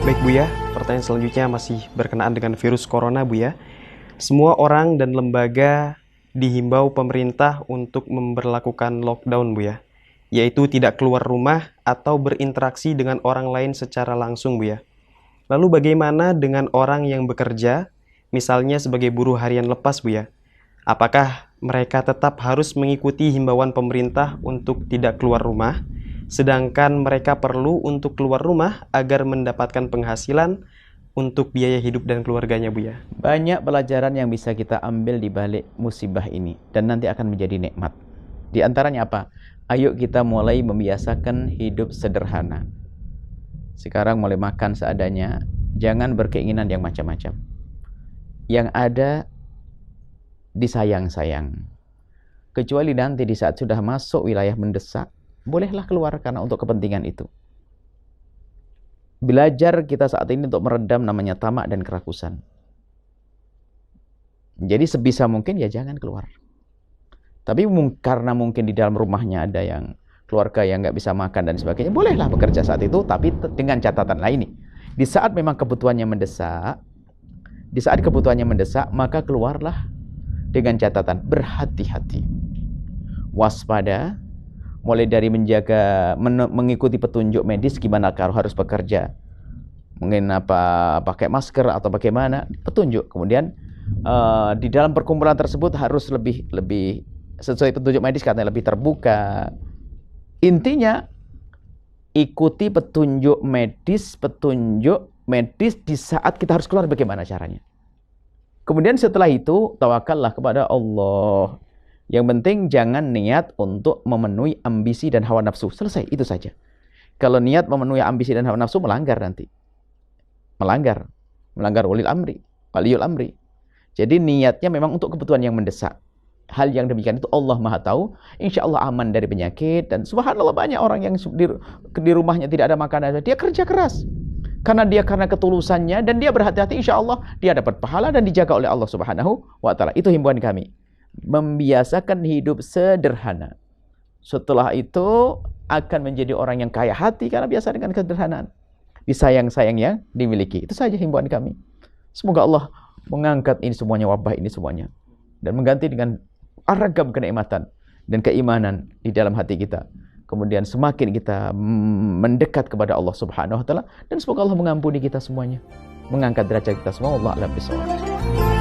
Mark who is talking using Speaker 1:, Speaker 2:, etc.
Speaker 1: Baik Buya, pertanyaan selanjutnya masih berkenaan dengan virus corona Buya. Semua orang dan lembaga dihimbau pemerintah untuk memberlakukan lockdown Buya, yaitu tidak keluar rumah atau berinteraksi dengan orang lain secara langsung Buya. Lalu bagaimana dengan orang yang bekerja, misalnya sebagai buruh harian lepas Buya? Apakah mereka tetap harus mengikuti himbauan pemerintah untuk tidak keluar rumah, sedangkan mereka perlu untuk keluar rumah agar mendapatkan penghasilan untuk biaya hidup dan keluarganya Buya?
Speaker 2: Banyak pelajaran yang bisa kita ambil di balik musibah ini dan nanti akan menjadi nikmat. Di antaranya apa? Ayo kita mulai membiasakan hidup sederhana. Sekarang mulai makan seadanya, jangan berkeinginan yang macam-macam. Yang ada disayang-sayang. Kecuali nanti di saat sudah masuk wilayah mendesak, bolehlah keluar karena untuk kepentingan itu. Belajar kita saat ini untuk meredam namanya tamak dan kerakusan. Jadi sebisa mungkin ya jangan keluar. Tapi karena mungkin di dalam rumahnya ada yang keluarga yang nggak bisa makan dan sebagainya, bolehlah bekerja saat itu, tapi dengan catatan lain nih. Di saat memang kebutuhannya mendesak, maka keluarlah dengan catatan berhati-hati, waspada, mulai dari menjaga, mengikuti petunjuk medis gimana kalau harus bekerja, mungkin pakai masker atau bagaimana, petunjuk. Kemudian di dalam perkumpulan tersebut harus lebih sesuai petunjuk medis, katanya lebih terbuka. Intinya ikuti petunjuk medis di saat kita harus keluar, bagaimana caranya. Kemudian setelah itu tawakallah kepada Allah. Yang penting jangan niat untuk memenuhi ambisi dan hawa nafsu. Selesai, itu saja. Kalau niat memenuhi ambisi dan hawa nafsu, melanggar nanti. Melanggar waliyul amri. Jadi niatnya memang untuk kebutuhan yang mendesak. Hal yang demikian itu Allah Maha tahu. Insya Allah aman dari penyakit. Dan subhanallah banyak orang yang di rumahnya tidak ada makanan. Dia kerja keras. Karena ketulusannya dan dia berhati-hati, insya Allah dia dapat pahala dan dijaga oleh Allah Subhanahu wa Ta'ala. Itu himbauan kami. Membiasakan hidup sederhana. Setelah itu akan menjadi orang yang kaya hati karena biasa dengan kesederhanaan. Disayang-sayang yang dimiliki. Itu saja himbauan kami. Semoga Allah mengangkat ini semuanya, wabah ini semuanya, dan mengganti dengan ragam kenikmatan dan keimanan di dalam hati kita. Kemudian semakin kita mendekat kepada Allah Subhanahu wa Ta'ala, dan semoga Allah mengampuni kita semuanya, mengangkat derajat kita semua. Wallahu a'lam bishawab.